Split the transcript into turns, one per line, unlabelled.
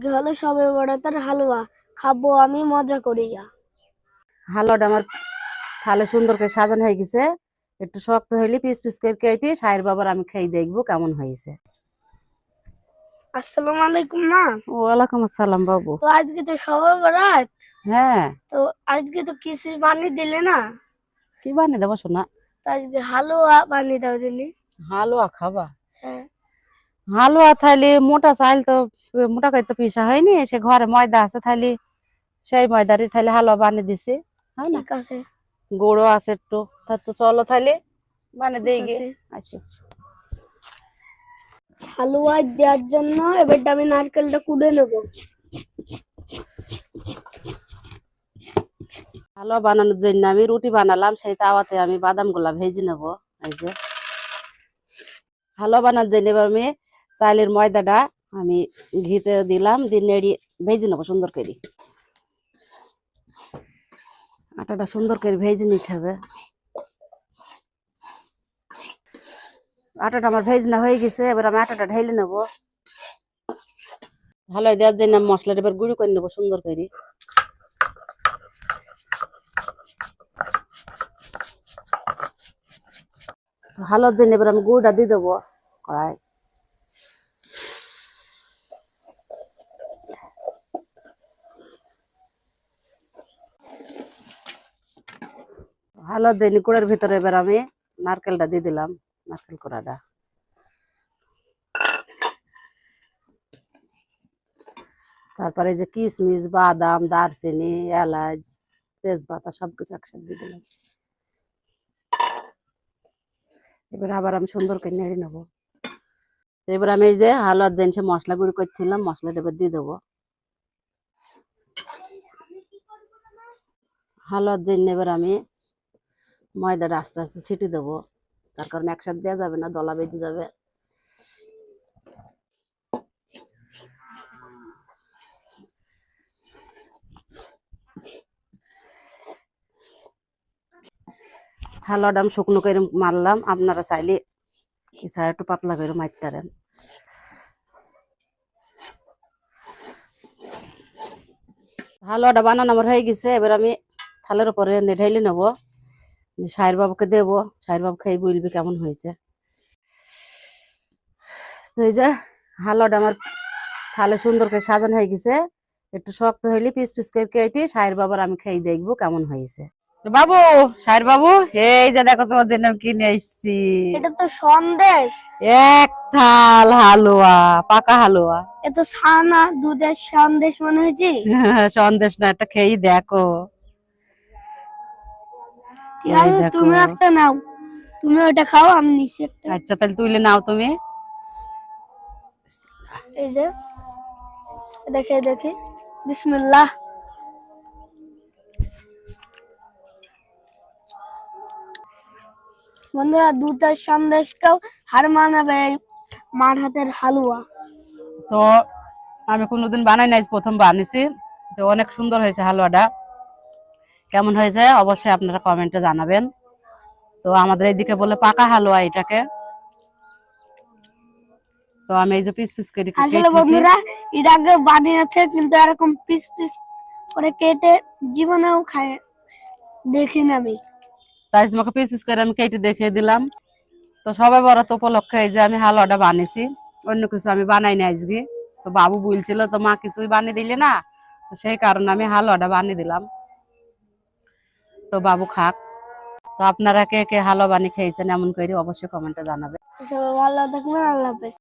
আজকে হলো সবে বরাতের হালুয়া, খাবো আমি মজা করিয়া।
হালুয়াটা আমার থালে সুন্দর করে সাজানো হয়ে গেছে। একটু শক্ত হইলে পিস পিস করে কেটে সাহের বাবার আমি খেয়ে দেখবো কেমন হয়েছে।
আসসালামু আলাইকুম মা।
ওয়ালাইকুম আসসালাম বাবু।
তো আজকে তো সবে বরাত,
হ্যাঁ,
তো আজকে তো কিছু বানিয়ে দিলে না,
কি বানিয়ে দেবো শোনা?
তো আজকে হালুয়া বানিয়ে দাও দিনি।
হালুয়া খাবা?
হ্যাঁ,
হালুয়া থাইলে মোটা চাল তো মোটা করে তো পিসা হয়নি, সে ঘরে ময়দা আছে থাইলে সেই ময়দারই থাইলে হালুয়া বানিয়ে দিছি। হয় না,
ঠিক আছে।
গুঁড়ো আছে একটু, তা তো চলো থাইলে বানিয়ে
ঠিক
দেই গে।
আছে,
আসো।
হালুয়া দেওয়ার জন্য এবার আমি নারকেলটা কুড়ে নেবো।
হালুয়া বানানোর জন্য আমি রুটি বানালাম, সেই তাওয়াতে আমি বাদাম গুলা ভেজে নেবো। এই যে হালুয়া বানানোর জন্য এবার আমি চালের ময়দাটা আমি ঘিতে দিলাম, দিয়ে নেড়ে ভেজে নেবো সুন্দর করে। আটাটা সুন্দর করে ভেজে নিতে হবে। আটাটা আমার ভেজনা হয়ে গেছে, এবার আমি আটাটা ঢেলে নেবো। হালুয়া দেওয়ার জন্য আমি মশলাটা এবার গুঁড়ো করে নেবো সুন্দর করে। হালুয়ার জন্য এবার আমি গুঁড়োটা দিয়ে দেবো কড়াই। হালুয়ার জন্য গুঁড়োর ভিতরে এবার আমি নারকেলটা দিয়ে দিলাম, নারকেল কোড়াটা। তারপরে যে কিশমিশ, বাদাম, দারচিনি, এলাচ, তেজপাতা সবকিছু একসাথে দিয়ে দিলাম। এবার আবার আমি সুন্দর করে নেড়ে নেবো। এবার আমি এই যে হালুয়ার জন্য মশলা গুঁড়ো করছিলাম, মশলাটা এবার দিয়ে দেবো। হালুয়ার জন্য এবার আমি ময়দাটা আস্তে আস্তে ছিটে দেবো, তার কারণ একসাথে দেওয়া যাবে না, দলা বেঁধে যাবে। হালুয়াটা আমি শুকনো করে মারলাম, আপনারা চাইলে এছাড়া একটু পাতলা করে মারতে পারেন। হালুয়াটা বানানো আমার হয়ে গেছে, এবার আমি থালের উপরে ঢেলে নেবো, সাহের বাবুকে দেবো। সাহের বাবু খেয়ে বলবি কেমন হয়েছে। তো এই যে হালুয়াটা আমার থালে সুন্দর করে সাজানো হয়ে গেছে। একটু শক্ত হইলে পিস পিস করে কেটে সাহের বাবার আমি খেয়ে দেখবো কেমন হয়েছে। বাবু, সাহের বাবু, এই যে দেখো তোমার জন্য আমি কিনে এসছি।
এটা তো সন্দেশ।
এক থাল হালুয়া, পাকা হালুয়া।
এ তো ছানা দুধের সন্দেশ মনে হয়েছে।
সন্দেশ না, একটা খেয়ে দেখো।
ঠিক
এই
আছে,
দেখো।
তুমি একটা নাও, তুমি ওটা খাও, আমি নিচ্ছি একটা।
আচ্ছা তাহলে তুইলে নাও তুমি।
এই যে দেখে দেখি, বিসমিল্লাহ। বন্ধুরা, দুধের সন্দেশকেও হার মানাবে এই মার হাতের হালুয়া।
তো আমি কোনোদিন বানাই নাই, প্রথম বানিয়েছি। তো অনেক সুন্দর হয়েছে হালুয়াটা। কেমন হয়েছে অবশ্যই আপনারা কমেন্টে জানাবেন। তো আমাদের এইদিকে বলে পাকা হালুয়া এটাকে। তো আমি এই যে পিস পিস করে
আসলে
কেটেছি।
বন্ধুরা, এর আগে বানিয়েছে, কিন্তু এরকম পিস পিস করে কেটে জীবনেও খায় দেখিনি আমি।
তাই তোমাকে পিস পিস করে আমি কেটে দেখিয়ে দিলাম। তো সবাই বরাত উপলক্ষে এই যে আমি হালুয়াটা বানিয়েছি, অন্য কিছু আমি বানাই না আজকে। তো বাবু বলছিল তো মা কিছুই বানিয়ে দিলে না, তো সেই কারণে আমি হালুয়াটা বানিয়ে দিলাম। তো বাবু খাক। তো আপনারা কে কে হালুয়া বানিয়ে খেয়েছেন এমন করে অবশ্যই কমেন্টে জানাবেন।
তো সবাই ভালো থাকবেন, আল্লাহ হাফেজ।